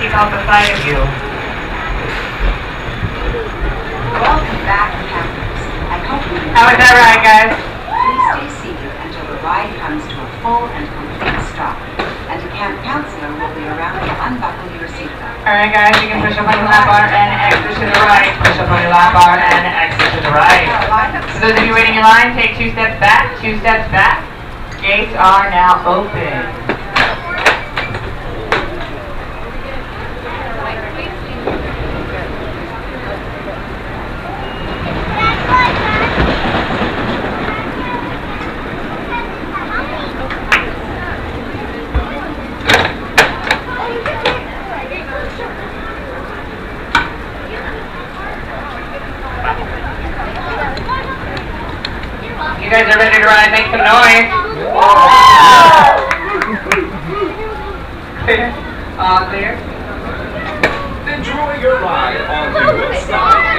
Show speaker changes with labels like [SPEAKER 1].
[SPEAKER 1] keep out the sight of you.
[SPEAKER 2] Welcome back, campers. I hope you enjoyed.
[SPEAKER 1] How was that ride, guys?
[SPEAKER 2] Please stay seated until the ride comes to a full and complete stop. And a camp counselor will be around to unbuckle your seatbelt.
[SPEAKER 1] Alright guys, you can push up on your lap bar and exit to the right. Push up on your lap bar and exit to the right. For those of you waiting in line, take 2 steps back, 2 steps back. Gates are now open. You guys are ready to ride, make some noise. Clear? All clear?
[SPEAKER 3] Enjoy your ride on the Woodstock